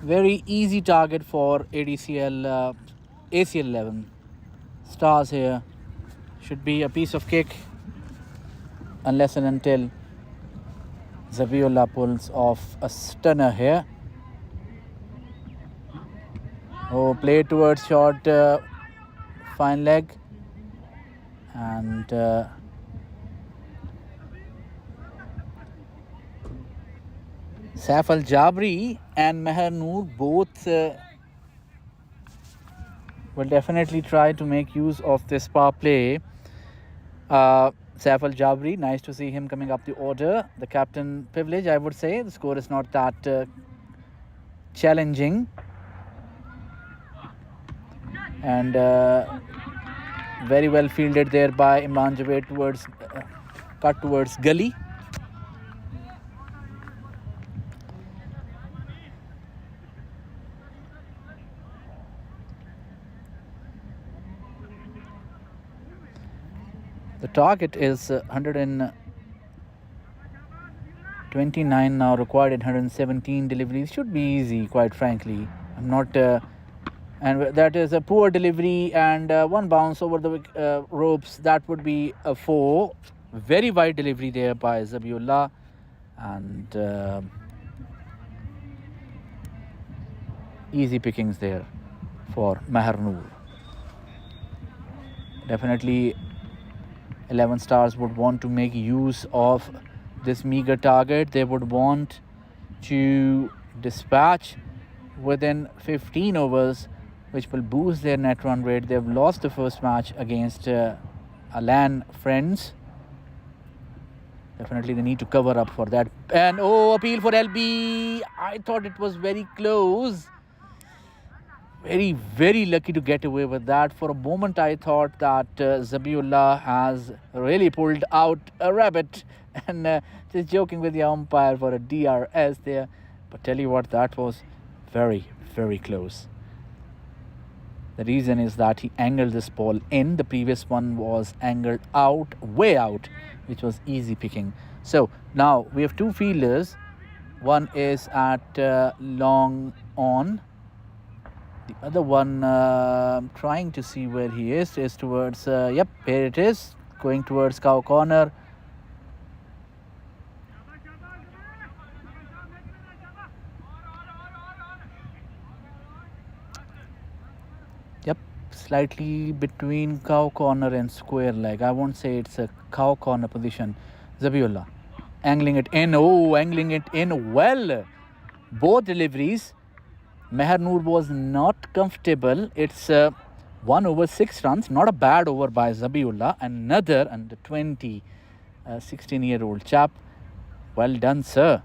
Very easy target for ADCL, ACL 11 stars here. Should be a piece of cake unless and until Zabiullah pulls off a stunner here. Oh, play towards short, fine leg. And Saif Al Jabri and Meher Noor both will definitely try to make use of this power play. Saif Al Jabri, nice to see him coming up the order. The captain privilege, I would say. The score is not that challenging. And very well fielded there by Imran Javed towards cut towards gully. The target is 129 now, required in 117 deliveries. Should be easy, quite frankly. I'm not... and that is a poor delivery and one bounce over the ropes. That would be a 4. Very wide delivery there by Zabiullah. And easy pickings there for Meher Noor. Definitely 11 stars would want to make use of this meager target. They would want to dispatch within 15 overs, which will boost their net run rate. They've lost the first match against Alan Friends. Definitely they need to cover up for that. And appeal for LB. I thought it was very close. Very, very lucky to get away with that. For a moment, I thought that Zabiullah has really pulled out a rabbit and just joking with the umpire for a DRS there. But tell you what, that was very, very close. The reason is that he angled this ball in. The previous one was angled out, way out, which was easy picking. So now we have 2 fielders. One is at long on. The other one, trying to see where he is towards, yep, here it is, going towards cow corner. Yep, slightly between cow corner and square leg. I won't say it's a cow corner position. Zabiullah angling it in. Angling it in well. Both deliveries. Meher Noor was not comfortable. It's 1 over 6 runs. Not a bad over by Zabiullah. Another under 20, 16-year-old chap. Well done, sir.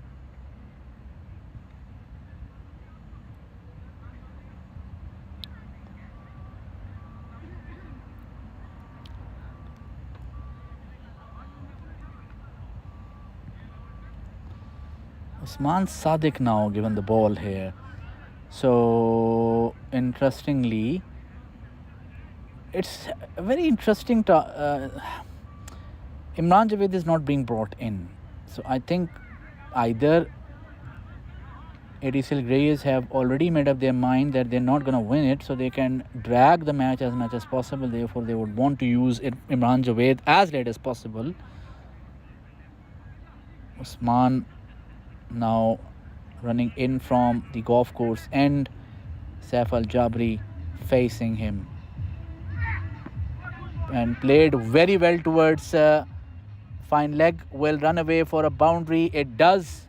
Usman Sadiq now given the ball here. So, interestingly, it's a very interesting... Imran Javed is not being brought in. So, I think either ADCL Greys have already made up their mind that they're not going to win it. So, they can drag the match as much as possible. Therefore, they would want to use Imran Javed as late as possible. Usman now running in from the golf course end. Saif Al Jabri facing him. And played very well towards fine leg. Will run away for a boundary. It does.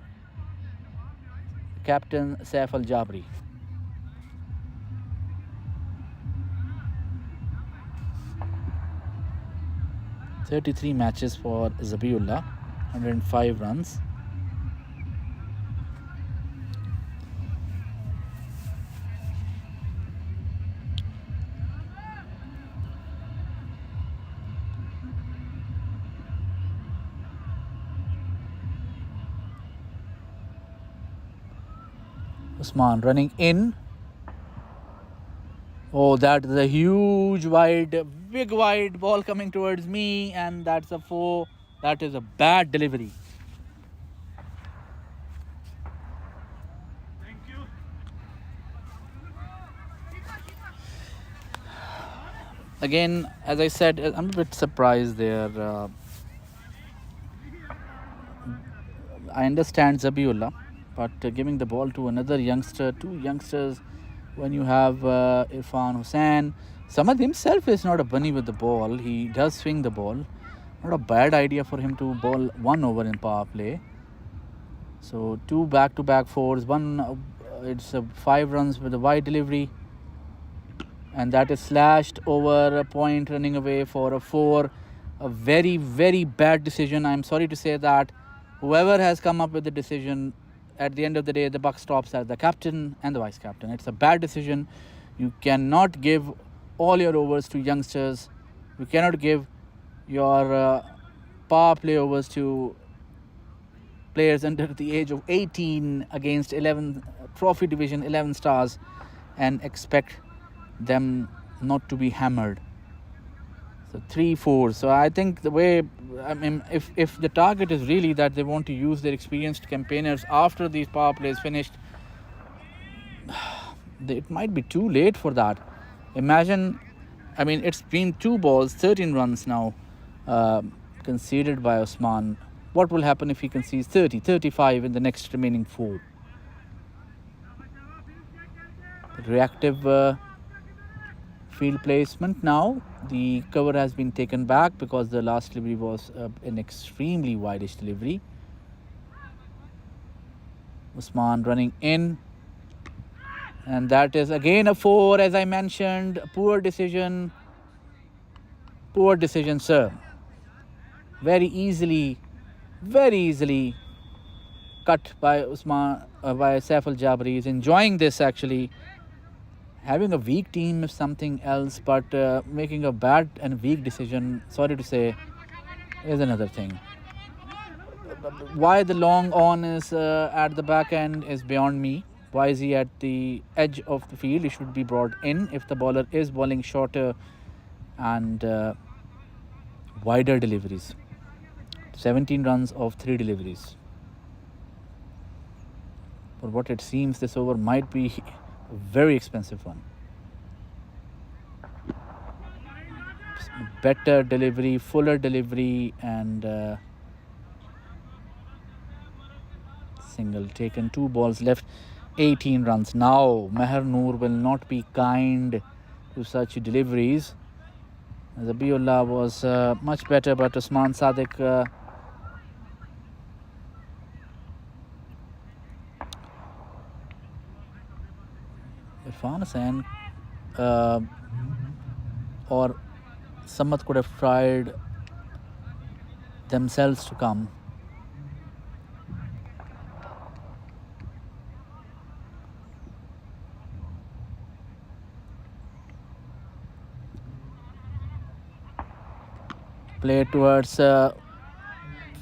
Captain Saif Al Jabri. .33 matches for Zabiullah. 105 runs. Usman running in. That is a huge big wide ball coming towards me, and that's a 4. That is a bad delivery. Thank you. again, as I said, I'm a bit surprised there. I understand Zabiullah, but giving the ball to another youngster, two youngsters, when you have Irfan Hussain. Samad himself is not a bunny with the ball. He does swing the ball. Not a bad idea for him to bowl 1 over in power play. So 2 back-to-back fours. It's 5 runs with a wide delivery. And that is slashed over a point, running away for a 4. A very, very bad decision. I'm sorry to say that. Whoever has come up with the decision, at the end of the day, the buck stops at the captain and the vice captain. It's a bad decision. You cannot give all your overs to youngsters. You cannot give your power play overs to players under the age of 18 against 11 trophy division 11 stars and expect them not to be hammered. So 3-4. So I think the way, I mean, if the target is really that they want to use their experienced campaigners after these power plays finished, it might be too late for that. Imagine, I mean, it's been 2 balls, 13 runs now conceded by Usman. What will happen if he concedes 30, 35 in the next remaining 4? Reactive field placement now. The cover has been taken back because the last delivery was an extremely wideish delivery. Usman running in. And that is again a 4, as I mentioned. Poor decision. Poor decision, sir. Very easily cut by Usman, by Saif Al-Jabri. He's enjoying this actually. Having a weak team is something else, but making a bad and weak decision, sorry to say, is another thing. Why the long on is at the back end is beyond me. Why is he at the edge of the field? He should be brought in if the bowler is bowling shorter and wider deliveries. 17 runs of 3 deliveries. For what it seems, this over might be a very expensive one. Better delivery, fuller delivery, and single taken. 2 balls left, 18 runs. Now Meher Noor will not be kind to such deliveries. Zabiullah was much better, but Usman Sadiq Irfan Hussain or Samad could have tried themselves to come. Play towards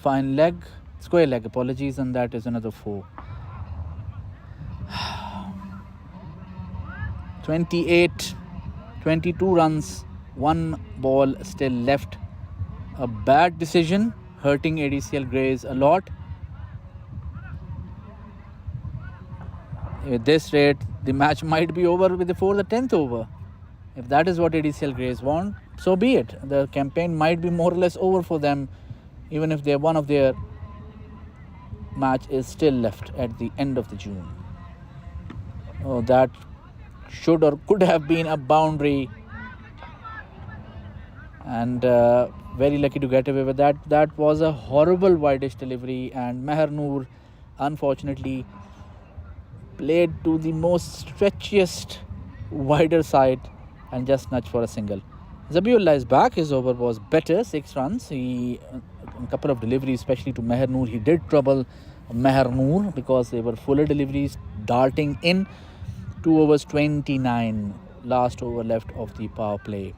fine leg, square leg, apologies, and that is another 4. 28, 22 runs, 1 ball still left. A bad decision, hurting ADCL Greys a lot. At this rate, the match might be over before the 10th over. If that is what ADCL Greys want, so be it. The campaign might be more or less over for them, even if one of their match is still left at the end of the June. Oh, that should or could have been a boundary, and very lucky to get away with that. That was a horrible wideish delivery, and Meher Noor unfortunately played to the most stretchiest wider side and just nudged for a single. Zabiullah is back. His over was better, 6 runs. A couple of deliveries, especially to Meher Noor, he did trouble Meher Noor because they were fuller deliveries darting in. 2 overs 29, last over left of the power play.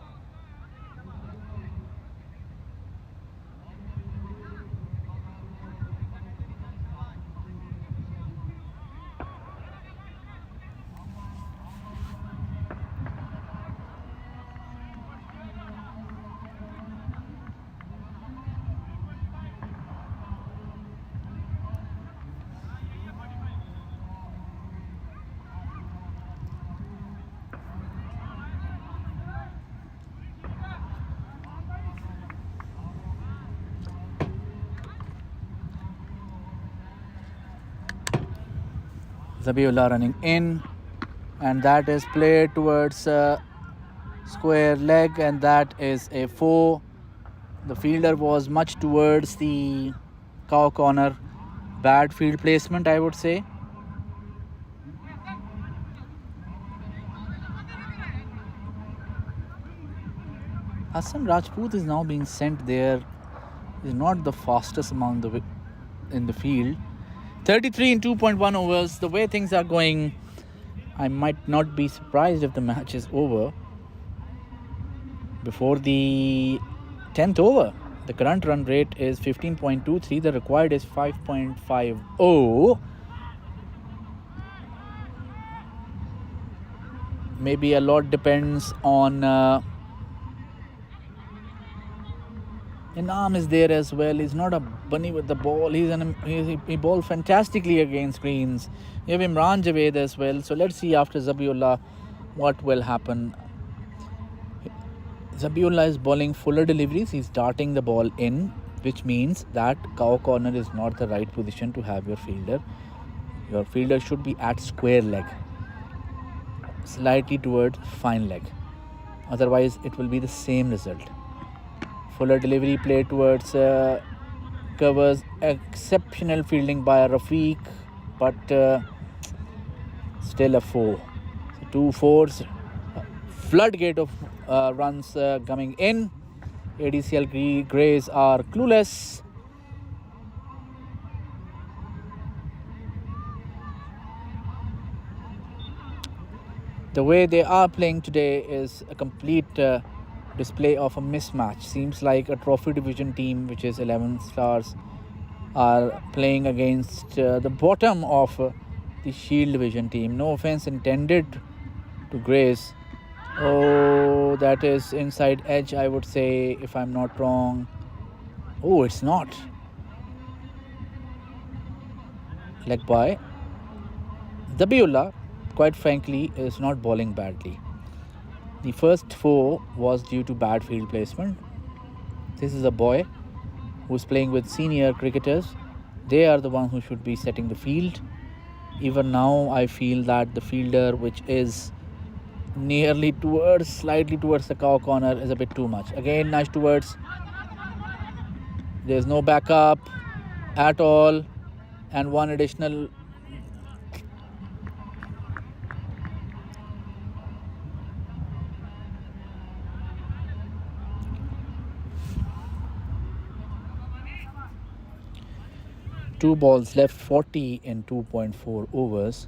Zabiullah running in, and that is played towards square leg, and that is a 4. The fielder was much towards the cow corner. Bad field placement, I would say. Hassan Rajput is now being sent there. He's not the fastest among the in the field. 33 in 2.1 overs. The way things are going, I might not be surprised if the match is over before the 10th over. The current run rate is 15.23. The required is 5.50. Maybe a lot depends on... Inam is there as well. He's not a bunny with the ball. He bowled fantastically against greens. You have Imran Javed as well. So let's see after Zabiullah what will happen. Zabiullah is bowling fuller deliveries. He's darting the ball in, which means that cow corner is not the right position to have your fielder. Your fielder should be at square leg, slightly towards fine leg. Otherwise, it will be the same result. Fuller delivery played towards covers. Exceptional fielding by Rafiq, but still a 4. So 2 4s. Floodgate of runs coming in. ADCL Greys are clueless. The way they are playing today is a complete display of a mismatch. Seems like a trophy division team, which is 11 stars, are playing against the bottom of the Shield division team. No offense intended to Grace. Oh, that is inside edge, I would say, if I'm not wrong. Oh, it's not. Leg by. Zabiullah, quite frankly, is not bowling badly. The first 4 was due to bad field placement. This is a boy who's playing with senior cricketers. They are the ones who should be setting the field. Even now, I feel that the fielder, which is nearly towards, slightly towards the cow corner, is a bit too much. Again, nice towards. There's no backup at all. And one additional. Two balls left, 40 in 2.4 overs.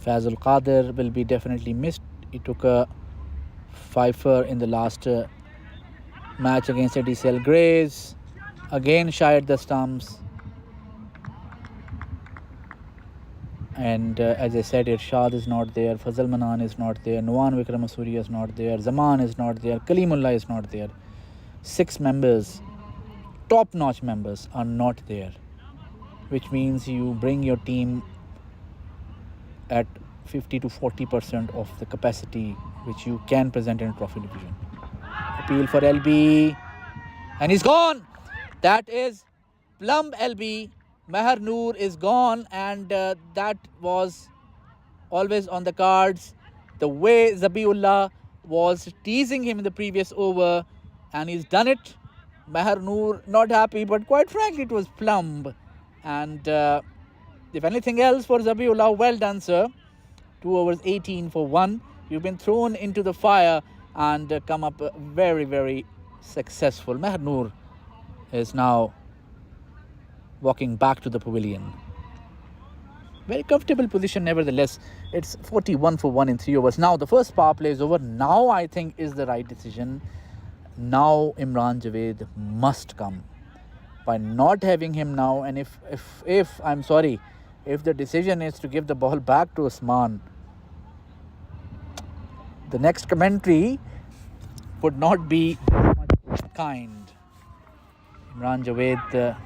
Fazul Qadir will be definitely missed. He took a fifer in the last match against ADCL Greys. Again shy at the stumps. And as I said, Irshad is not there, Fazal Manan is not there, Nuwan Vikramasuri is not there, Zaman is not there, Kalimullah is not there. 6 members, top-notch members, are not there, which means you bring your team at 50 to 40% of the capacity which you can present in a trophy division. Appeal for LB, and he's gone. That is plumb LB. Meher Noor is gone, and that was always on the cards. The way Zabiullah was teasing him in the previous over, and he's done it. Meher Noor not happy, but quite frankly, it was plumb. And if anything else for Zabiullah, well done, sir. 2 overs, 18 for 1. You've been thrown into the fire and come up very, very successful. Meher Noor is now walking back to the pavilion. Very comfortable position nevertheless. It's 41 for 1 in 3 overs. Now the first power play is over. Now I think is the right decision. Now Imran Javed must come. By not having him now, and if I'm sorry, if the decision is to give the ball back to Usman, the next commentary would not be much kind. Imran Javed,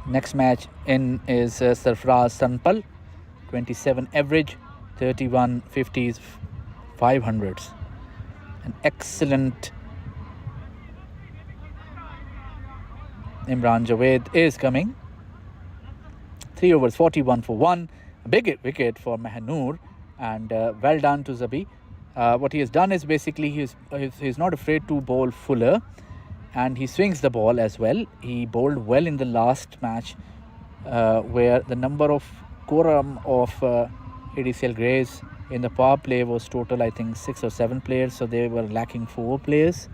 next match in is Sarfraz Sanpal, 27 average, 31 50s, 500s. An excellent Imran Javed is coming. 3 overs, 41 for 1. A big wicket for Mahanur, and well done to Zabi. What he has done is basically he's not afraid to bowl fuller, and he swings the ball as well. He bowled well in the last match where the number of quorum of ADCL Greys in the power play was total, I think, 6 or 7 players, so they were lacking 4 players.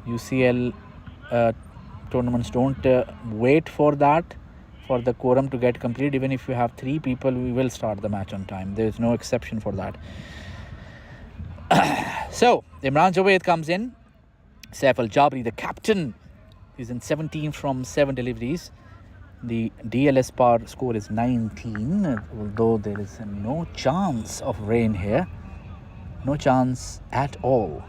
UCL tournaments don't wait for that, for the quorum to get complete. Even if you have 3 people, we will start the match on time. There is no exception for that. So Imran Javed comes in. Saif Al-Jabri, the captain, is in 17 from 7 deliveries. The DLS par score is 19, although there is no chance of rain here. No chance at all.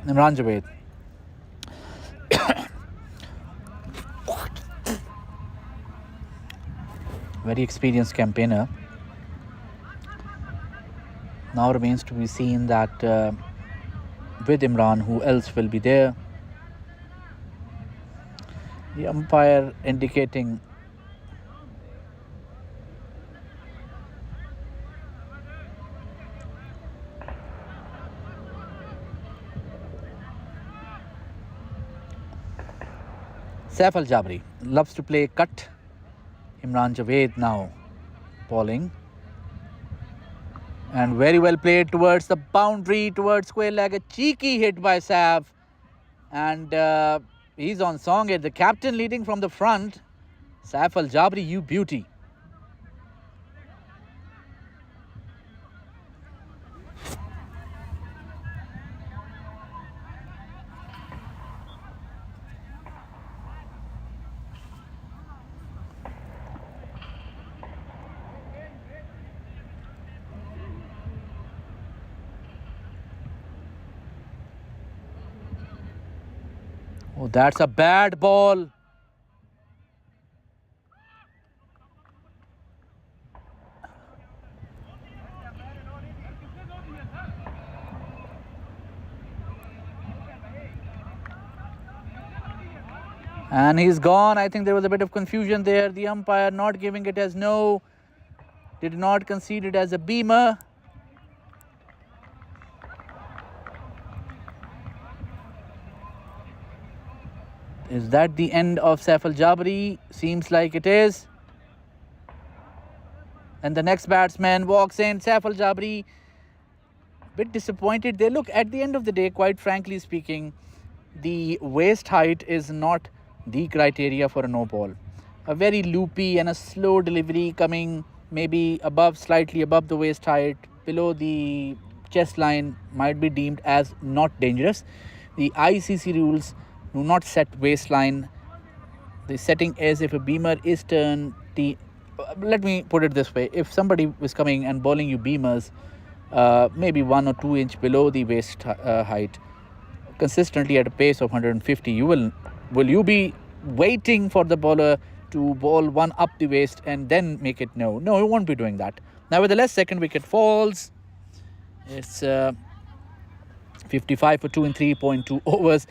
Imran Javed. Very experienced campaigner. Now remains to be seen that with Imran, who else will be there. The umpire indicating Saif Al-Jabri loves to play cut. Imran Javed now bowling. And very well played towards the boundary, towards square leg. A cheeky hit by Saif. And he's on song here. The captain leading from the front. Saif Al-Jabri, you beauty. Oh, that's a bad ball. And he's gone. I think there was a bit of confusion there. The umpire not giving it as no. Did not concede it as a beamer. Is that the end of Saif Al-Jabri? Seems like it is. And the next batsman walks in. Saif Al-Jabri, bit disappointed. They look, at the end of the day, quite frankly speaking, the waist height is not the criteria for a no ball. A very loopy and a slow delivery coming maybe above, slightly above the waist height, below the chest line, might be deemed as not dangerous. The ICC rules do not set waistline. The setting is if a beamer is turned. Let me put it this way: if somebody is coming and bowling you beamers, maybe 1 or 2 inch below the waist height, consistently at a pace of 150, will you be waiting for the bowler to bowl one up the waist and then make it? No, you won't be doing that. Nevertheless, second wicket falls. It's 55 for 2 in 3.2 overs.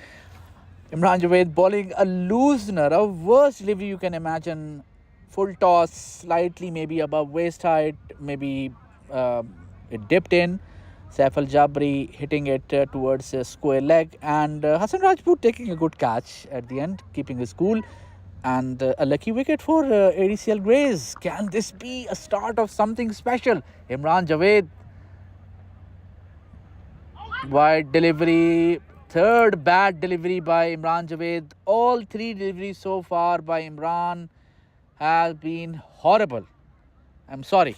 Imran Javed bowling a loosener, a worst delivery you can imagine. Full toss, slightly maybe above waist height, maybe it dipped in. Saif Al-Jabri hitting it towards a square leg, and Hassan Rajput taking a good catch at the end, keeping his cool. And a lucky wicket for ADCL Greys. Can this be a start of something special? Imran Javed, wide delivery. Third bad delivery by Imran Javed. All 3 deliveries so far by Imran have been horrible. I'm sorry.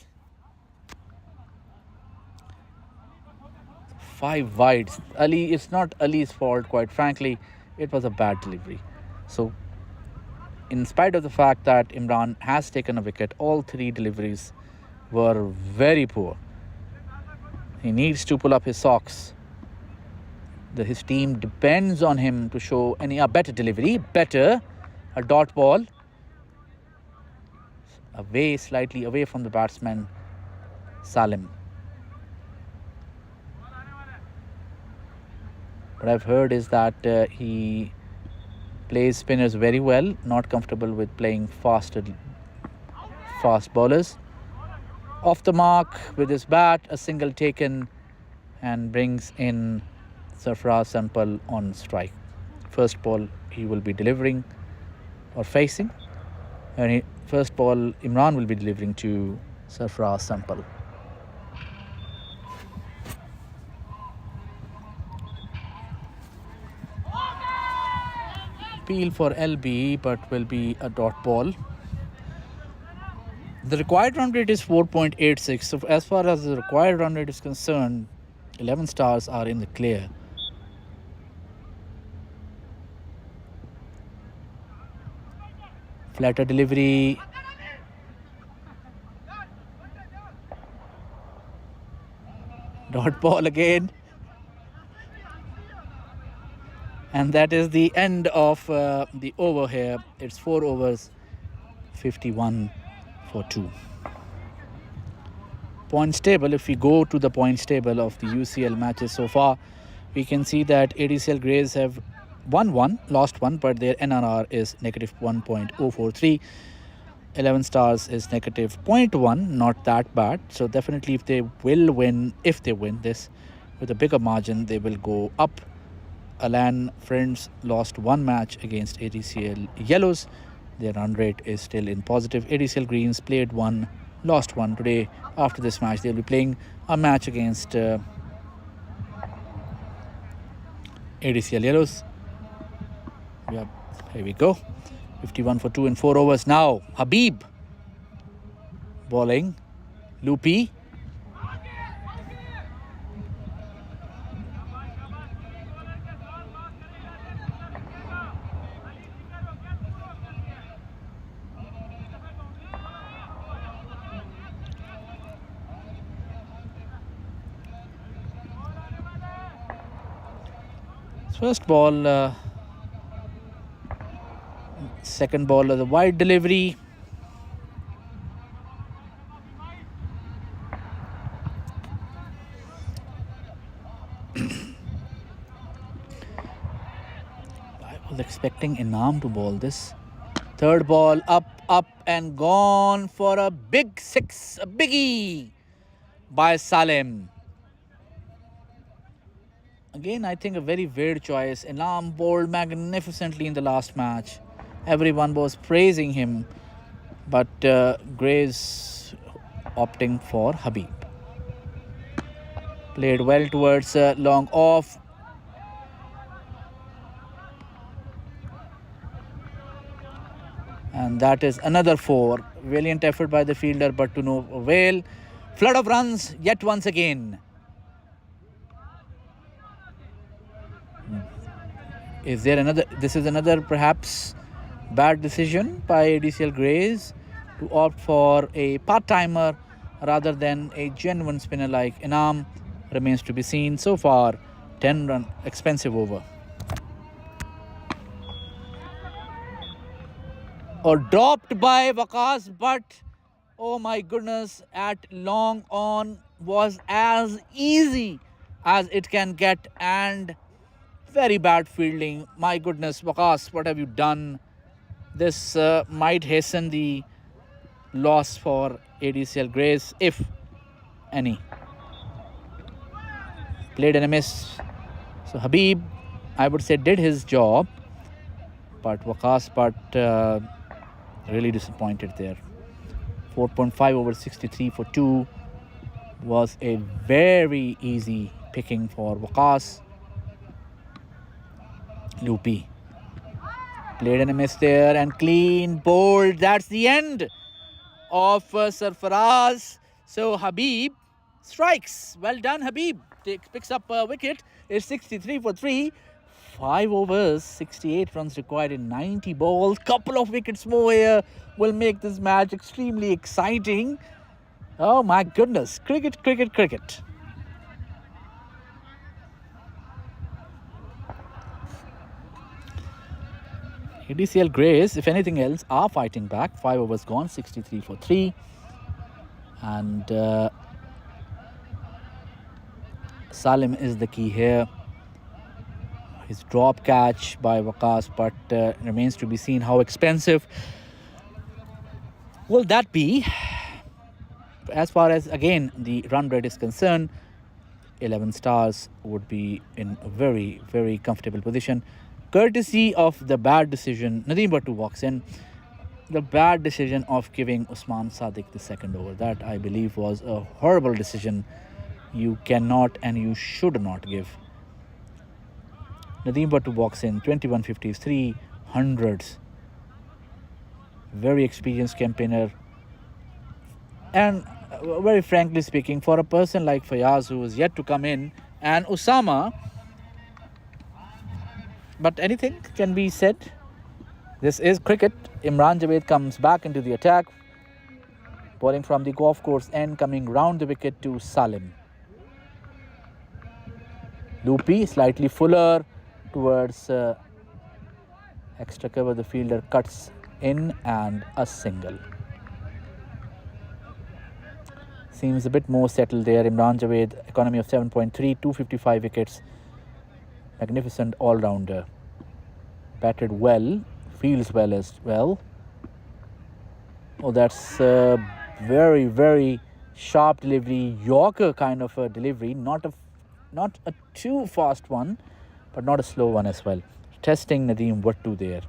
5 wides. It's not Ali's fault, quite frankly. It was a bad delivery. So in spite of the fact that Imran has taken a wicket, all 3 deliveries were very poor. He needs to pull up his socks. His team depends on him to show a better delivery. Better. A dot ball. Slightly away from the batsman, Salim. What I've heard is that he plays spinners very well, not comfortable with playing fast bowlers. Off the mark with his bat, a single taken, and brings in Sarfaraz Sampal on strike. First ball he will be delivering or facing, and first ball Imran will be delivering to Sarfaraz Sampal. Appeal for LB, but will be a dot ball. The required run rate is 4.86. So as far as the required run rate is concerned, 11 stars are in the clear. Flatter delivery. Dot ball again. And that is the end of the over here. It's 4 overs, 51 for 2. Points table, if we go to the points table of the UCL matches so far, we can see that ADCL Greys have won 1, lost 1, but their NRR is negative 1.043. 11 stars is negative 0.1, not that bad. So definitely if they win this with a bigger margin, they will go up. Alan Friends lost 1 match against ADCL Yellows. Their run rate is still in positive. ADCL Greens played 1, lost 1. Today, after this match, they'll be playing a match against ADCL Yellows. Yep, here we go. 51 for 2 in 4 overs. Now, Habib bowling. Loopy. First ball, second ball, the wide delivery. I was expecting Inam to bowl this. Third ball, up and gone for a big 6, a biggie by Salim. Again, I think a very weird choice. Inam bowled magnificently in the last match. Everyone was praising him, but Grays opting for Habib. Played well towards long off. And that is another 4. Valiant effort by the fielder, but to no avail. Flood of runs yet once again. Is there another? This is another perhaps bad decision by ADCL Greys to opt for a part-timer rather than a genuine spinner like Inam. Remains to be seen. So far, 10-run expensive over. Or dropped by Waqas, but oh my goodness, at long on was as easy as it can get, and very bad fielding. My goodness, Waqas, what have you done? This might hasten the loss for ADCL Greys, if any. Played and a miss. So Habib, I would say, did his job, but Waqas, really disappointed there. 4.5 over 63 for 2 was a very easy picking for Waqas. Loopy played and a miss there, and clean bowled. That's the end of Sarfaraz. So Habib strikes. Well done, Habib. Picks up a wicket. It's 63 for 3. 5 overs, 68 runs required in 90 balls. Couple of wickets more here will make this match extremely exciting. Oh my goodness. Cricket, cricket, cricket. ADCL Greys, if anything else, are fighting back. 5 overs gone, 63 for 3. And Salim is the key here. His drop catch by Waqas, but remains to be seen how expensive will that be. As far as, again, the run rate is concerned, 11 stars would be in a very, very comfortable position. Courtesy of the bad decision, Nadeem Bhattu walks in. The bad decision of giving Usman Sadiq the second over. That, I believe, was a horrible decision. You cannot and you should not give. Nadeem Bhattu walks in, 21 50s, 3 hundreds. Very experienced campaigner. And very frankly speaking, for a person like Fayaz, who is yet to come in, and Usama, but anything can be said. This is cricket. Imran Javed comes back into the attack. Bowling from the golf course end, coming round the wicket to Salim. Loopy, slightly fuller towards extra cover. The fielder cuts in and a single. Seems a bit more settled there. Imran Javed, economy of 7.3, 255 wickets. Magnificent all-rounder. Batted well, feels well as well. Oh, that's a very, very sharp delivery. Yorker kind of a delivery. Not a too fast one, but not a slow one as well. Testing Nadeem Bhattu there.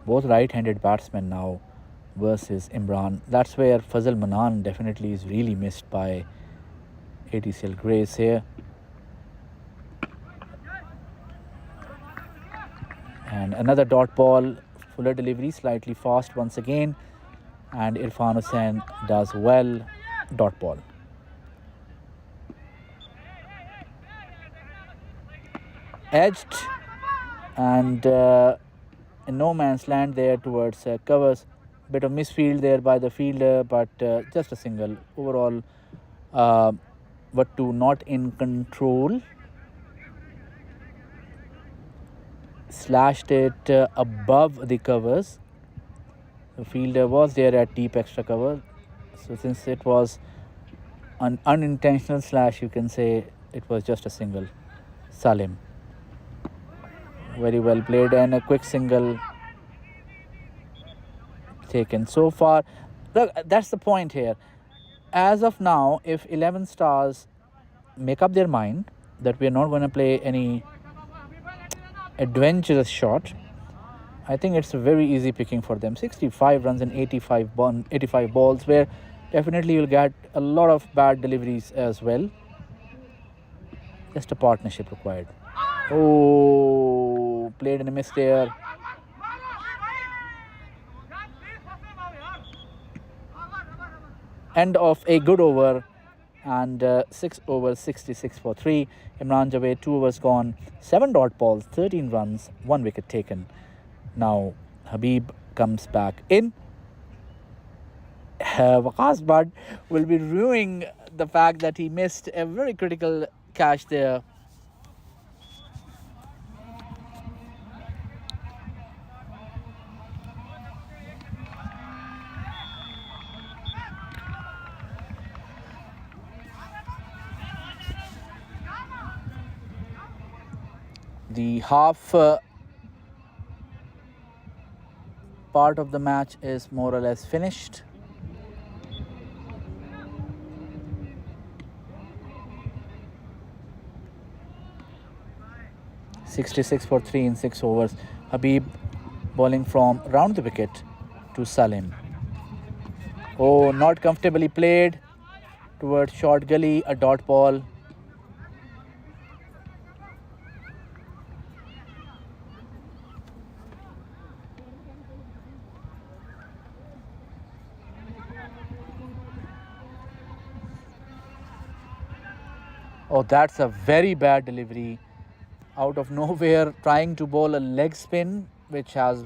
Both right-handed batsmen now versus Imran. That's where Fazal Manan definitely is really missed by ADCL Greys here. And another dot ball, fuller delivery, slightly fast once again. And Irfan Hussain does well, dot ball. Edged and in no man's land there towards covers. Bit of misfield there by the fielder, but just a single. Overall, Bhattu not in control. Slashed it above the covers. The fielder was there at deep extra cover. So since it was an unintentional slash, you can say it was just a single. Salim. Very well played and a quick single taken so far. Look, that's the point here. As of now, if 11 stars make up their mind that we are not going to play any adventurous shot, I think it's a very easy picking for them. 65 runs and 85 balls, where definitely you'll get a lot of bad deliveries as well. Just a partnership required. Oh, played in a miss there. End of a good over, and 6 overs, 66 for 3. Imran Javed, 2 overs gone, 7 dot balls, 13 runs, 1 wicket taken. Now Habib comes back in. Waqas Bud will be ruining the fact that he missed a very critical catch there. The half part of the match is more or less finished. (66 for 3 in 6 overs. Habib bowling from round the wicket to Salim. Oh, not comfortably played towards short gully, a dot ball. Oh, that's a very bad delivery. out of nowhere trying to bowl a leg spin, which has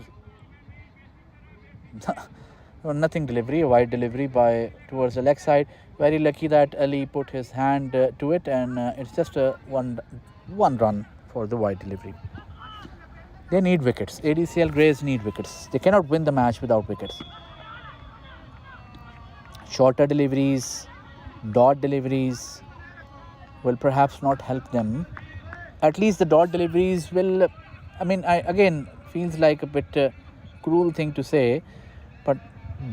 nothing delivery, a wide delivery towards the leg side. Very lucky that Ali put his hand to it, and it's just a one run for the wide delivery. They need wickets. ADCL Greys need wickets. They cannot win the match without wickets. Shorter deliveries, dot deliveries will perhaps not help them. At least the dot deliveries will, again, feels like a bit cruel thing to say, but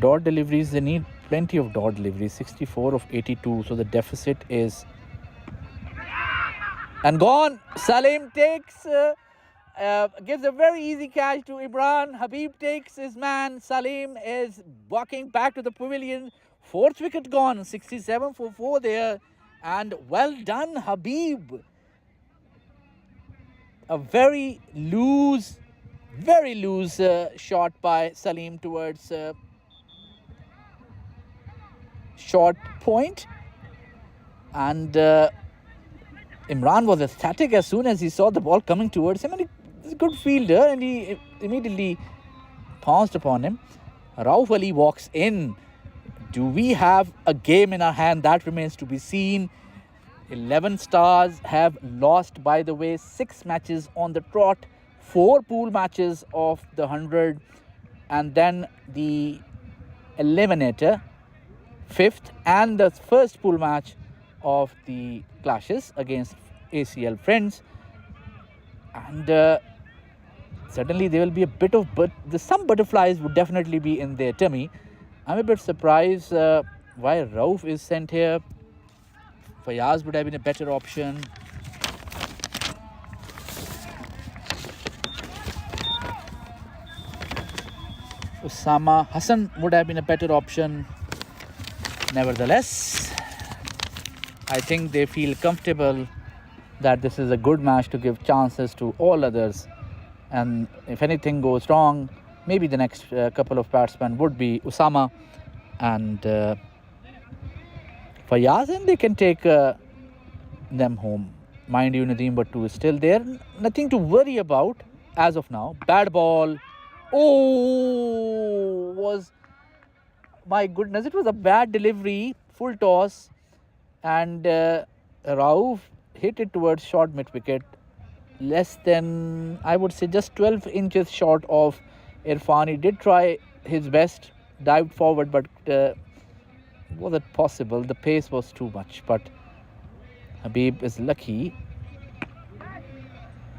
dot deliveries, they need plenty of dot deliveries, 64 of 82, so the deficit is... And gone! Salim takes, gives a very easy catch to Imran. Habib takes his man. Salim is walking back to the pavilion. 4th wicket gone, 67 for 4 there. And well done, Habib. A very loose shot by Salim towards short point. And Imran was ecstatic as soon as he saw the ball coming towards him. And he's a good fielder, and he immediately pounced upon him. Rauf Ali walks in. Do we have a game in our hand? That remains to be seen. 11 stars have lost, by the way, 6 matches on the trot, 4 pool matches of the 100, and then the eliminator, 5th, and the first pool match of the clashes against ACL friends. And certainly there will be a bit of, some butterflies would definitely be in their tummy. I'm a bit surprised why Rauf is sent here. Fayaz would have been a better option. Usama Hassan would have been a better option. Nevertheless, I think they feel comfortable that this is a good match to give chances to all others. And if anything goes wrong, maybe the next couple of batsmen would be Usama and Fayaz, and they can take them home. Mind you, Nadeem Bhattu is still there. Nothing to worry about as of now. Bad ball. My goodness, it was a bad delivery. Full toss. And Rauf hit it towards short mid-wicket. Less than, I would say, just 12 inches short of Irfan. He did try his best, dived forward, but was it possible? The pace was too much. But Habib is lucky.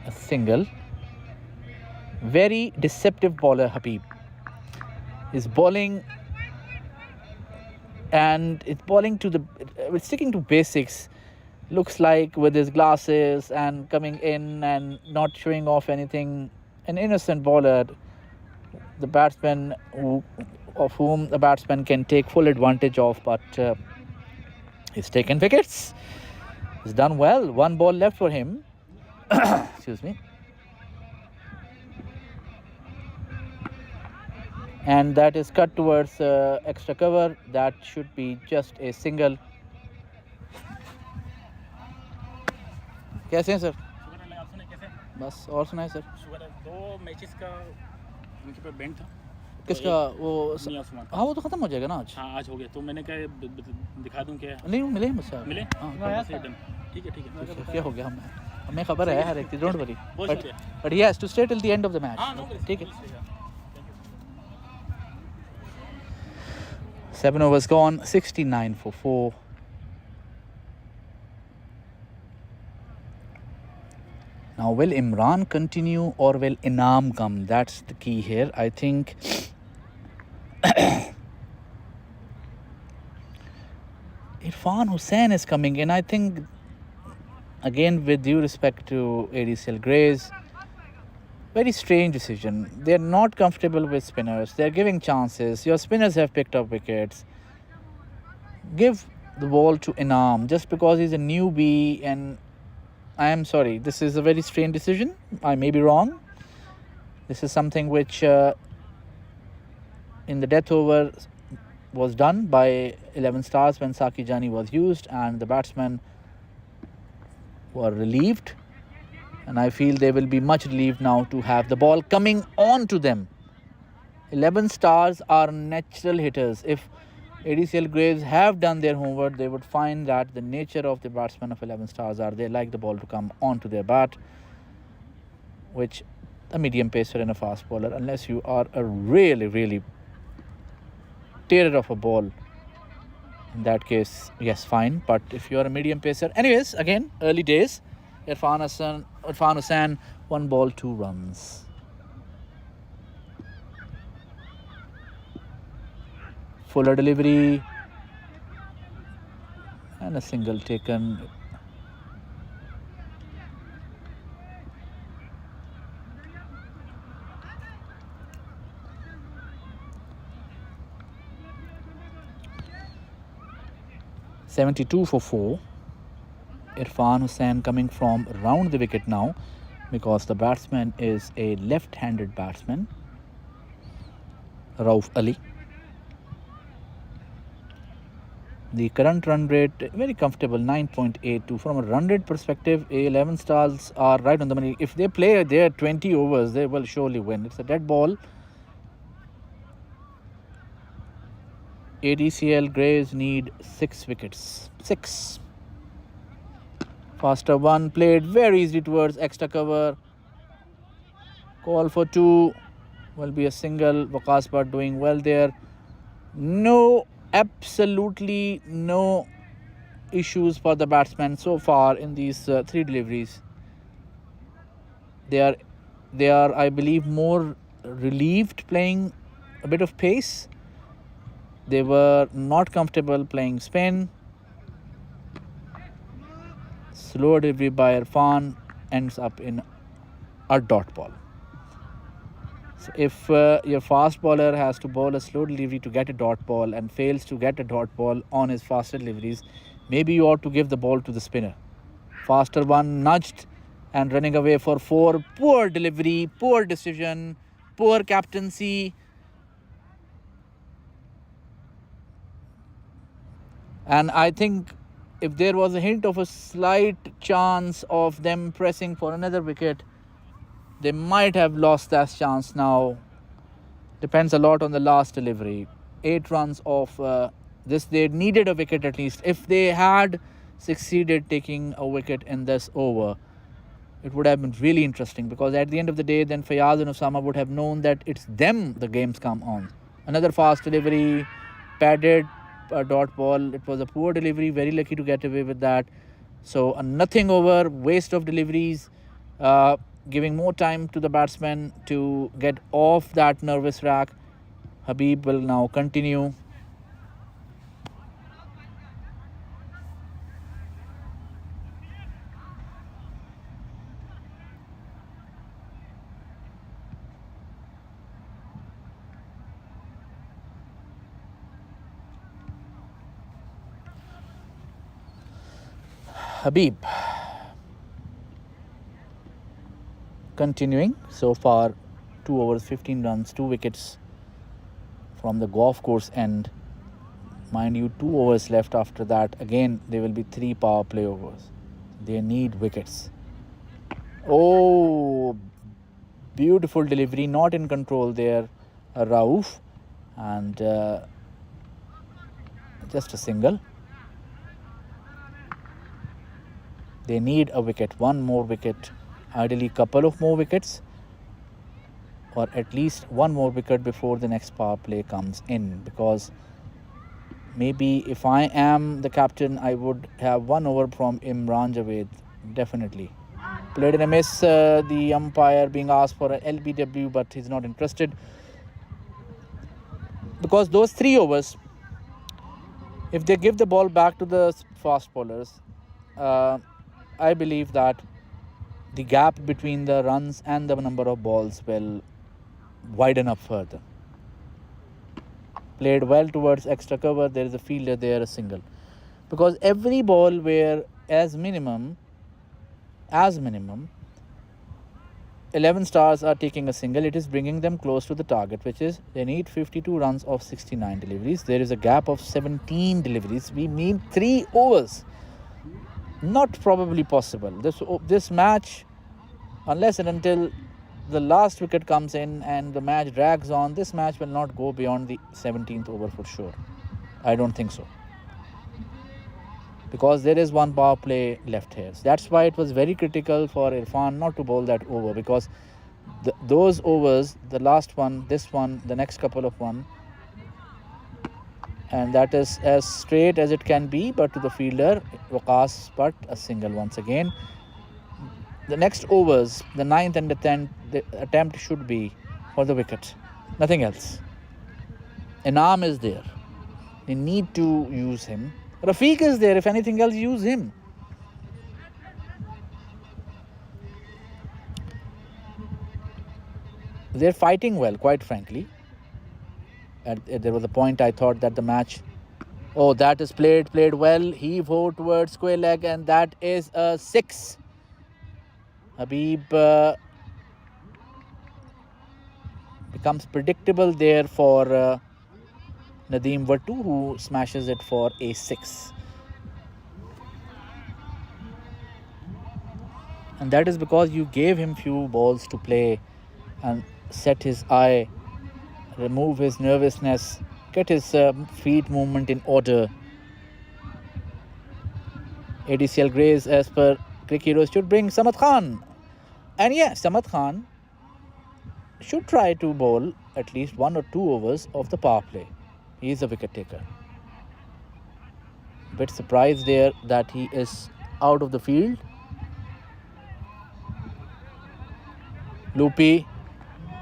A single. Very deceptive bowler, Habib. His bowling, and it's bowling to it's sticking to basics. Looks like with his glasses and coming in and not showing off anything. An innocent bowler, the batsman of whom the batsman can take full advantage of, but he's taken wickets. He's done well. 1 ball left for him. Excuse me. And that is cut towards extra cover. That should be just a single. कैसे हैं sir? बस और सुनाए sir? 2 matches का उनके पे band था। किसका? वो हाँ, वो तो खत्म हो जाएगा ना आज। हाँ, आज हो गया। तो मैंने कहा दिखा दूं क्या? नहीं मिले मुझसे। मिले? हाँ, ठीक है। क्या हो गया? हमें खबर है हर एक चीज, don't worry. But he has to stay till the end of the match. ठीक है। 7 overs gone, 69 for 4. Now, will Imran continue or will Inam come? That's the key here. I think Irfan Hussain is coming in. I think, again, with due respect to ADCL Greys, very strange decision. They're not comfortable with spinners. They're giving chances. Your spinners have picked up wickets. Give the ball to Inam just because he's a newbie, and I am sorry, this is a very strange decision. I may be wrong. This is something which in the death over was done by 11 stars when Saki Jani was used and the batsmen were relieved. And I feel they will be much relieved now to have the ball coming on to them. 11 stars are natural hitters. If ADCL Graves have done their homework, they would find that the nature of the batsmen of 11 stars are they like the ball to come onto their bat, which a medium pacer and a fast bowler, unless you are a really terror of a ball, in that case, yes, fine. But if you are a medium pacer, anyways, again, early days. Irfan Hussain, 1 ball, 2 runs. Fuller delivery and a single taken. .72 for 4. Irfan Hussain coming from round the wicket now, because the batsman is a left-handed batsman, Rauf Ali. The current run rate, very comfortable, 9.82. From a run rate perspective, 11 stars are right on the money. If they play their 20 overs, they will surely win. It's a dead ball. ADCL Graves need 6 wickets. 6. Faster one, played very easily towards extra cover. Call for 2 will be a single. Waqas Butt doing well there. No, absolutely no issues for the batsman so far in these 3 deliveries. They are, I believe, more relieved playing a bit of pace. They were not comfortable playing spin. Slow delivery by Irfan ends up in a dot ball. So if your fast bowler has to bowl a slow delivery to get a dot ball and fails to get a dot ball on his faster deliveries, maybe you ought to give the ball to the spinner. Faster one nudged and running away for 4. Poor delivery, poor decision, poor captaincy. And I think if there was a hint of a slight chance of them pressing for another wicket, they might have lost that chance now. Depends a lot on the last delivery. 8 runs off this. They needed a wicket at least. If they had succeeded taking a wicket in this over, it would have been really interesting, because at the end of the day, then Fayaz and Osama would have known that it's them the games come on. Another fast delivery, padded a dot ball. It was a poor delivery, very lucky to get away with that. So a nothing over, waste of deliveries, giving more time to the batsman to get off that nervous rack. Habib will now continue. Habib continuing. So far 2 overs, 15 runs, 2 wickets from the golf course end. Mind you, 2 overs left. After that, again, there will be 3 power play overs. They need wickets. Oh, beautiful delivery, not in control there, Rauf, and just a single. They need a wicket, 1 more wicket, ideally couple of more wickets, or at least 1 more wicket before the next power play comes in, because maybe if I am the captain, I would have 1 over from Imran Javed, definitely. Played in a miss, the umpire being asked for an LBW, but he's not interested, because those 3 overs, if they give the ball back to the fast bowlers, I believe that the gap between the runs and the number of balls will widen up further. Played well towards extra cover. There is a fielder there, a single. Because every ball where as minimum 11 stars are taking a single, it is bringing them close to the target, which is they need 52 runs of 69 deliveries. There is a gap of 17 deliveries. We need 3 overs. Not probably possible. This match Unless and until the last wicket comes in and the match drags on, this match will not go beyond the 17th over for sure. I don't think so. Because there is one power play left here. So that's why it was very critical for Irfan not to bowl that over, because those overs, the last one, this one, the next couple of one, and that is as straight as it can be, but to the fielder, Waqas but a single once again. The next overs, the 9th and the 10th, the attempt should be for the wicket, nothing else. Inam is there. They need to use him. Rafiq is there. If anything else, use him. They're fighting well, quite frankly. There was a point I thought that the match... Oh, that is played well. Heave ho towards square leg, and that is a 6. Habib becomes predictable there for Nadeem Wattu, who smashes it for a 6. And that is because you gave him few balls to play and set his eye, remove his nervousness, get his feet movement in order. ADCL Grays, as per Cricket Heroes, should bring Samad Khan. And yes, Samad Khan should try to bowl at least 1 or 2 overs of the power play. He is a wicket taker. Bit surprised there that he is out of the field. Loopy,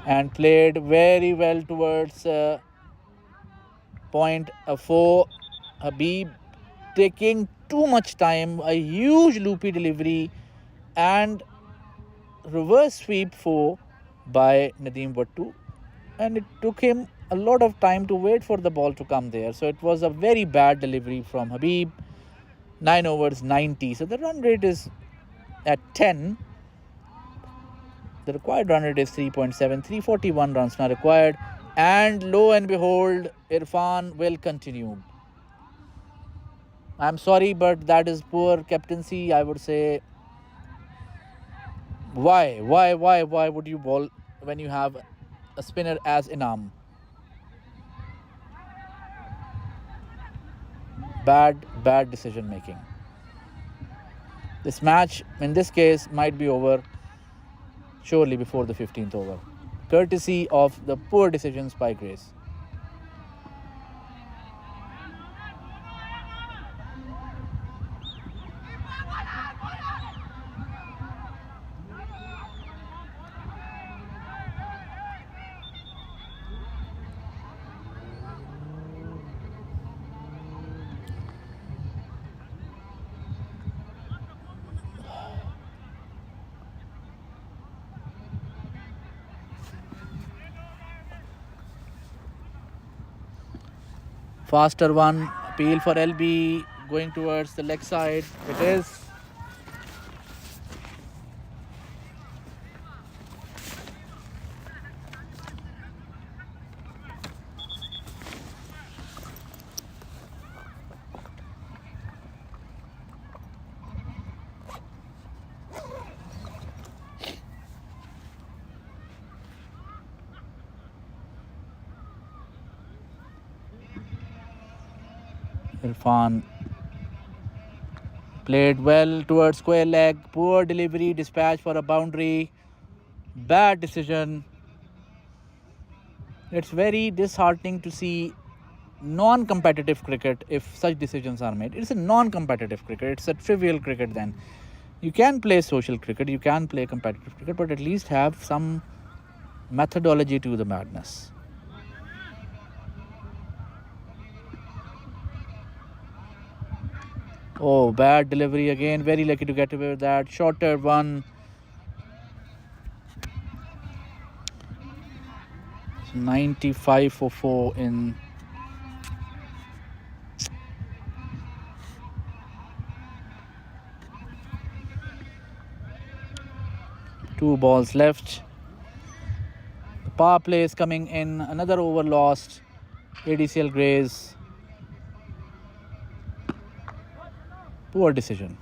and played very well towards point 4. Habib taking too much time, a huge loopy delivery and reverse sweep 4 by Nadeem Wattu, and it took him a lot of time to wait for the ball to come there. So it was a very bad delivery from Habib. 9 overs, 90. So the run rate is at 10. The required run rate is 3.7. 341 runs now required. And lo and behold, Irfan will continue. I'm sorry, but that is poor captaincy, I would say. Why would you bowl when you have a spinner as Inam? Bad decision making. This match, in this case, might be over surely before the 15th over, courtesy of the poor decisions by Grace. Faster one, appeal for LB, going towards the leg side. It is. Irfan played well towards square leg, poor delivery, dispatch for a boundary, bad decision. It's very disheartening to see non-competitive cricket if such decisions are made. It's a non-competitive cricket, it's a trivial cricket then. You can play social cricket, you can play competitive cricket, but at least have some methodology to the madness. Oh, bad delivery again. Very lucky to get away with that. Shorter one. 95 for 4 in... Two balls left. The power play is coming in. Another over lost. ADCL Grays. Poor decision.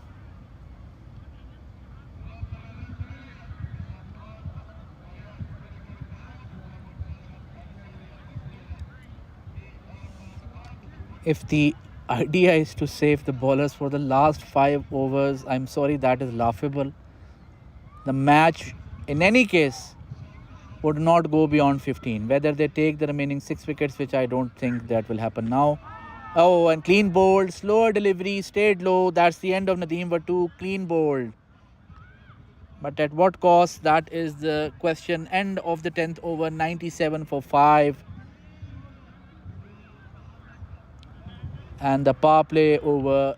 If the idea is to save the bowlers for the last 5 overs, I'm sorry, that is laughable. The match, in any case, would not go beyond 15. Whether they take the remaining 6 wickets, which I don't think that will happen now. Oh, and clean bowled, slower delivery, stayed low. That's the end of Nadeem Wattu, clean bowled. But at what cost? That is the question. End of the 10th over, 97 for 5. And the power play over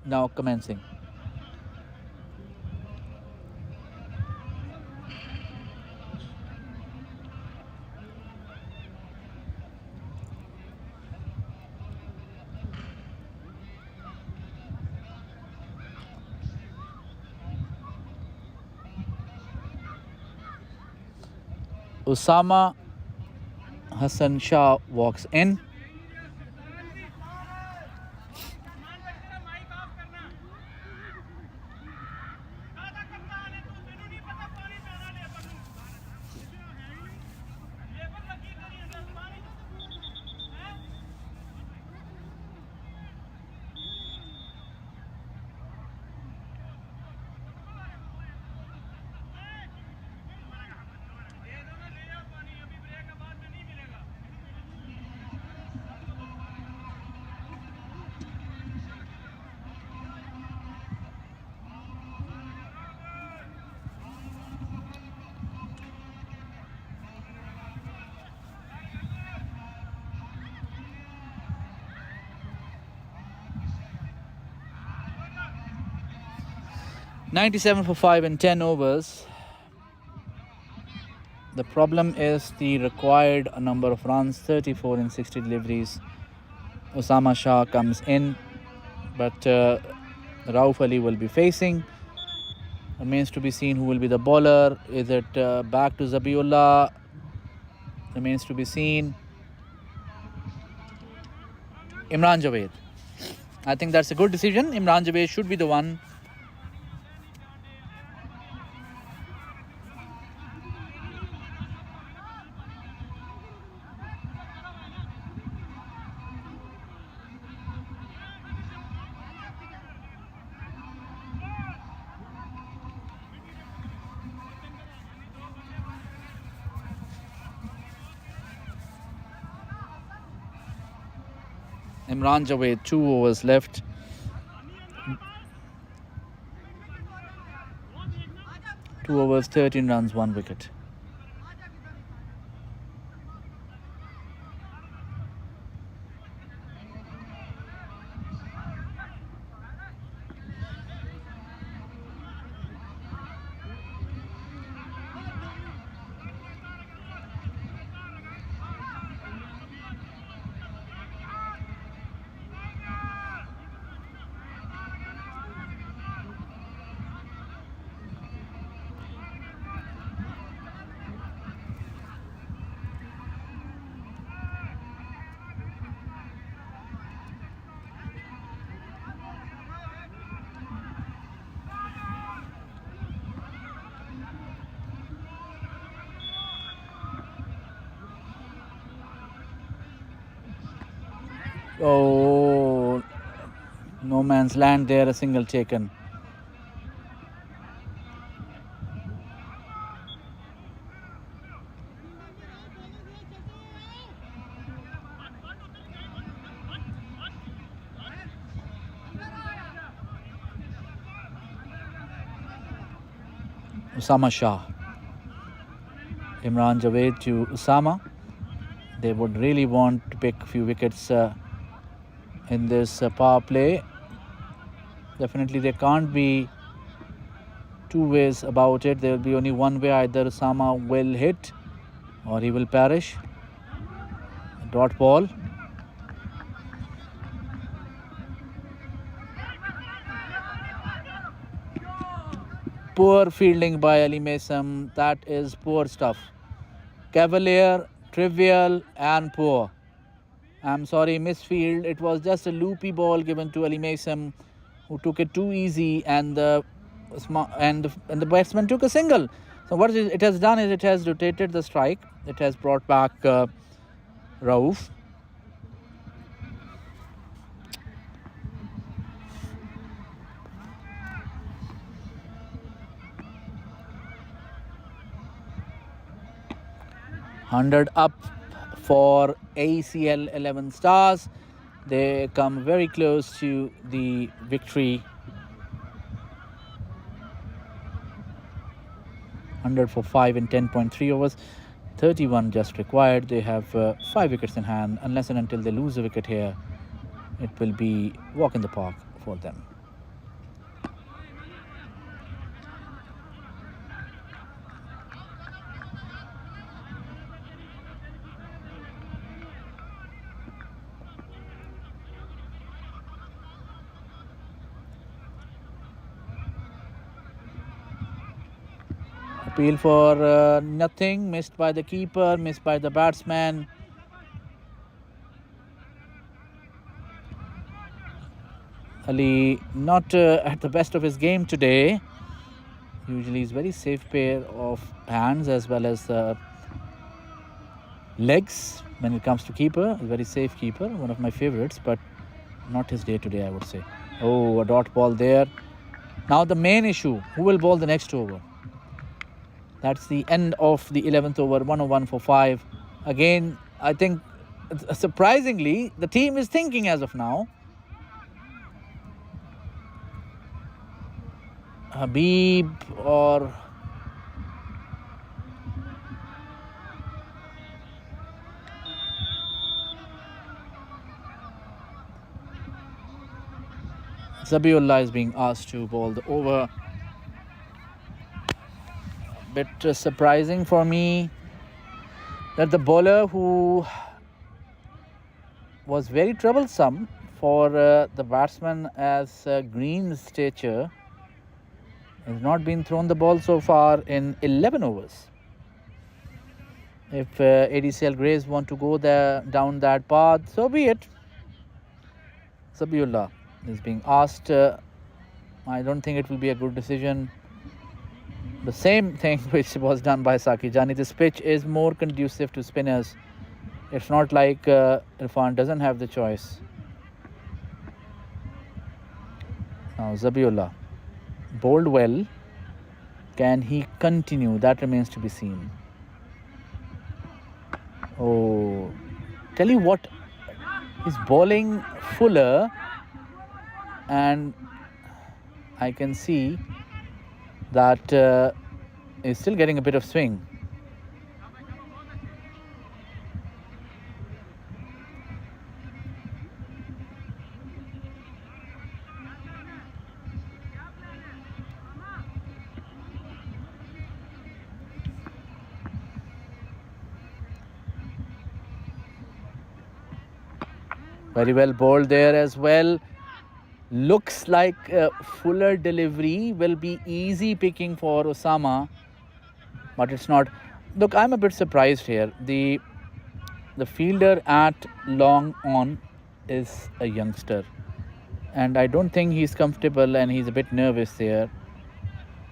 now commencing. Usama Hassan Shah walks in. $97 for 5 in 10 overs. The problem is the required number of runs, 34 in 60 deliveries. Usama Shah comes in, but Rauf Ali will be facing. Remains to be seen who will be the bowler. Is it back to Zabiullah? Remains to be seen. Imran Javed. I think that's a good decision. Imran Javed should be the one. Imran Javed, 2 overs left. Two overs, 13 runs, 1 wicket. Oh, no man's land there, a single taken. Usama Shah. Imran Javed to Usama. They would really want to pick a few wickets in this power play. Definitely there can't be two ways about it. There will be only one way. Either Usama will hit or he will perish. Dot ball. Poor fielding by Ali Mason. That is poor stuff. Cavalier, trivial and poor. I'm sorry, misfield. It was just a loopy ball given to Ali Mason, who took it too easy, and the batsman took a single. So what it has done is it has rotated the strike. It has brought back Rauf. 100 up for ACL 11 Stars. They come very close to the victory. 100 for 5 in 10.3 overs. 31 just required. They have 5 wickets in hand. Unless and until they lose a wicket here, it will be walk in the park for them. Appeal for nothing, missed by the keeper, missed by the batsman. Ali not at the best of his game today. Usually he's very safe pair of hands as well as legs when it comes to keeper. A very safe keeper, one of my favorites, but not his day today, I would say. Oh, a dot ball there. Now the main issue, who will bowl the next over? That's the end of the 11th over, 101 for 5. Again, I think surprisingly, the team is thinking as of now. Habib or Zabiullah is being asked to bowl the over. Bit surprising for me that the bowler who was very troublesome for the batsman as Green's stature has not been thrown the ball so far in 11 overs. If ADCL Greys want to go down that path, so be it. Zabiullah is being asked. I don't think it will be a good decision. The same thing which was done by Saki Jani. This pitch is more conducive to spinners. It's not like Irfan doesn't have the choice. Now Zabiullah bowled well. Can he continue? That remains to be seen. Oh, tell you what, he's bowling fuller and I can see that is still getting a bit of swing. Very well bowled there as well. Looks like fuller delivery will be easy picking for Osama, but it's not. Look, I'm a bit surprised here. The fielder at long on is a youngster, and I don't think he's comfortable and he's a bit nervous there.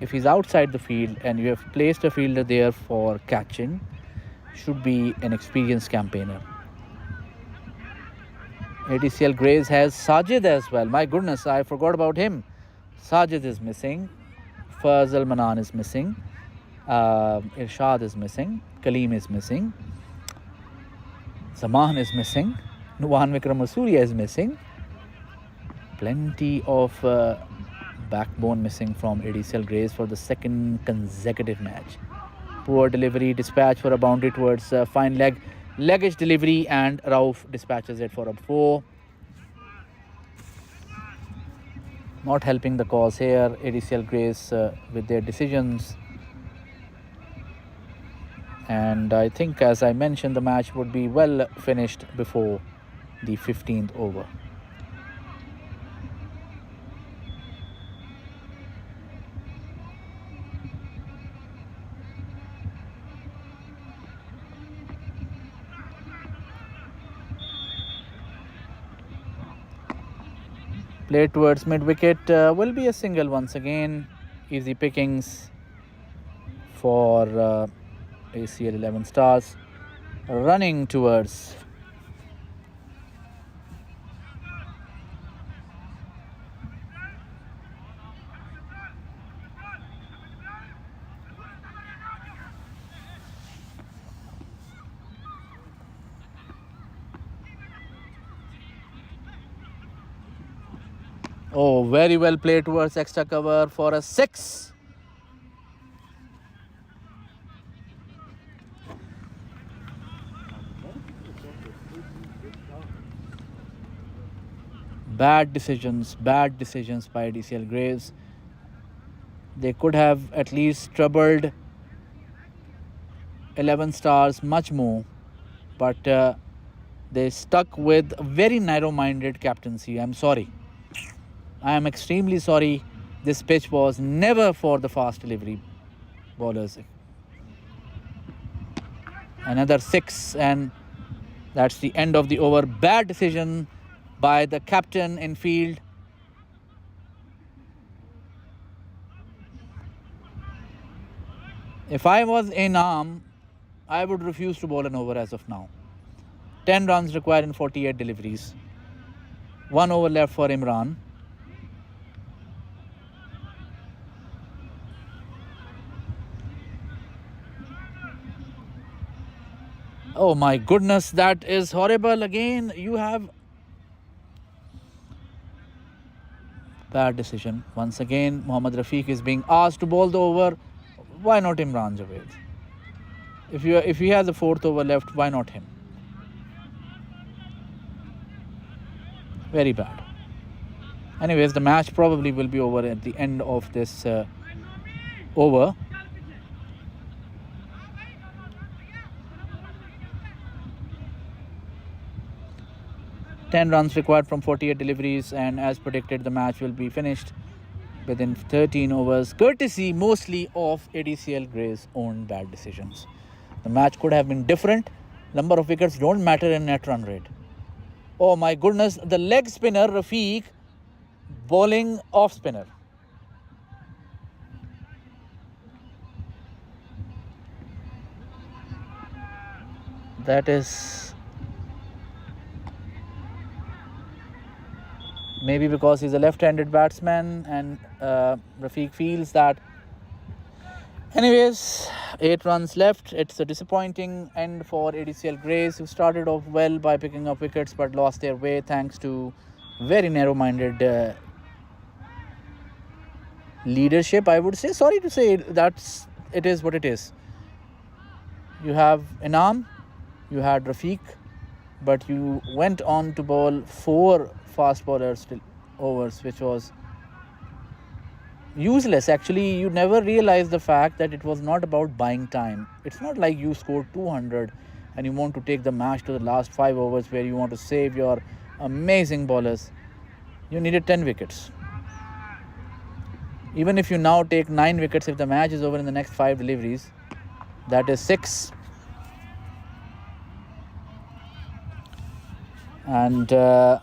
If he's outside the field and you have placed a fielder there for catching, should be an experienced campaigner. ADCL Greys has Sajid as well. My goodness, I forgot about him. Sajid is missing. Fazal Manan is missing. Irshad is missing. Kaleem is missing. Zaman is missing. Nuwan Vikram Masuria is missing. Plenty of backbone missing from ADCL Greys for the second consecutive match. Poor delivery, dispatch for a boundary towards fine leggage delivery, and Rauf dispatches it for a 4. Not helping the cause here, ADCL Greys with their decisions. And I think, as I mentioned, the match would be well finished before the 15th over. Play towards mid-wicket will be a single once again. Easy pickings for ACL 11 Stars. Running towards Oh, very well played towards extra cover for a 6. Bad decisions by DCL Graves. They could have at least troubled 11 stars much more, but they stuck with a very narrow-minded captaincy. I'm sorry. I am extremely sorry. This pitch was never for the fast delivery bowlers. Another 6, and that's the end of the over. Bad decision by the captain in field. If I was in arm, I would refuse to bowl an over as of now. 10 runs required in 48 deliveries. 1 over left for Imran. Oh my goodness, that is horrible. Again, you have bad decision. Once again, Mohammad Rafiq is being asked to bowl the over. Why not Imran Javed? If he has a 4th over left, why not him? Very bad. Anyways, the match probably will be over at the end of this over. Ten runs required from 48 deliveries, and as predicted, the match will be finished within 13 overs, courtesy mostly of ADCL Gray's own bad decisions. The match could have been different. Number of wickets don't matter in net run rate. Oh my goodness, the leg spinner Rafiq bowling off spinner. That is maybe because he's a left-handed batsman, and Rafiq feels that. Anyways, 8 runs left. It's a disappointing end for ADCL Grays, who started off well by picking up wickets but lost their way thanks to very narrow-minded leadership, I would say. Sorry to say, it is what it is. You have Inam, you had Rafiq, but you went on to bowl 4 fast bowlers overs, which was useless. Actually, you never realized the fact that it was not about buying time. It's not like you scored 200 and you want to take the match to the last 5 overs where you want to save your amazing bowlers. You needed 10 wickets. Even if you now take 9 wickets, if the match is over in the next 5 deliveries, that is 6. And the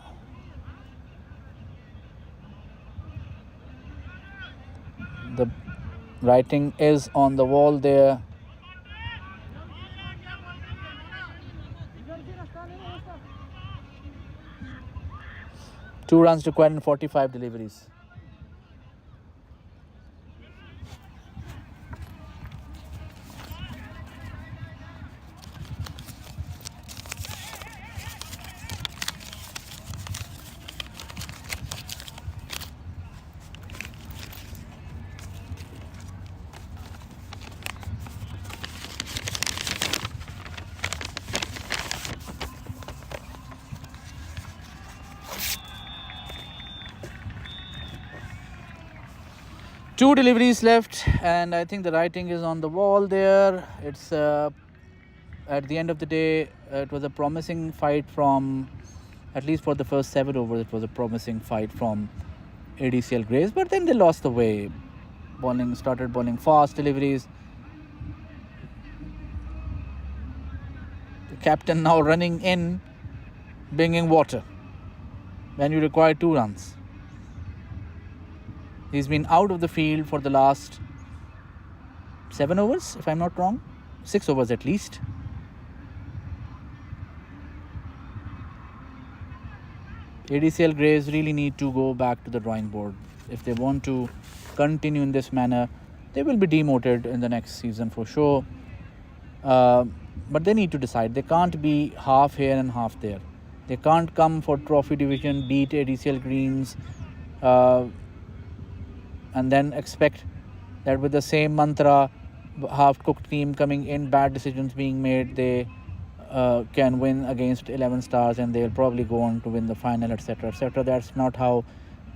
writing is on the wall there. Two runs required in 45 deliveries. Two deliveries left, and I think the writing is on the wall there. It's at the end of the day, it was a promising fight from, at least for the first 7 overs, it was a promising fight from ADCL Grays, but then they lost the way. Started bowling fast deliveries. The captain now running in, bringing water when you require 2 runs. He's been out of the field for the last 7 overs, if I'm not wrong. 6 overs at least. ADCL Grays really need to go back to the drawing board. If they want to continue in this manner, they will be demoted in the next season for sure. But they need to decide. They can't be half here and half there. They can't come for trophy division, beat ADCL Greens, and then expect that with the same mantra, half-cooked team coming in, bad decisions being made, they can win against 11 stars and they'll probably go on to win the final, etc., etc. That's not how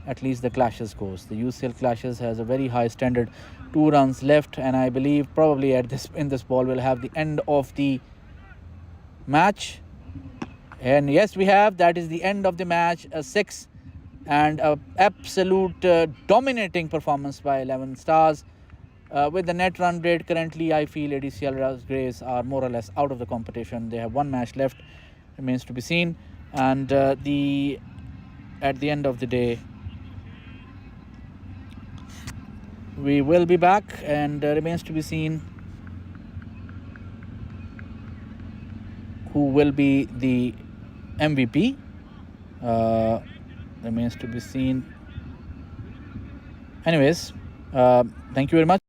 at least the clashes goes. The UCL clashes has a very high standard. 2 runs left, and I believe probably in this ball we'll have the end of the match. And yes, we have. That is the end of the match. A 6 and a absolute dominating performance by 11 stars. With the net run rate currently, I feel ADCL Grays are more or less out of the competition. They have 1 match left, remains to be seen. And at the end of the day, we will be back, and remains to be seen who will be the MVP. Remains to be seen. Anyways, thank you very much.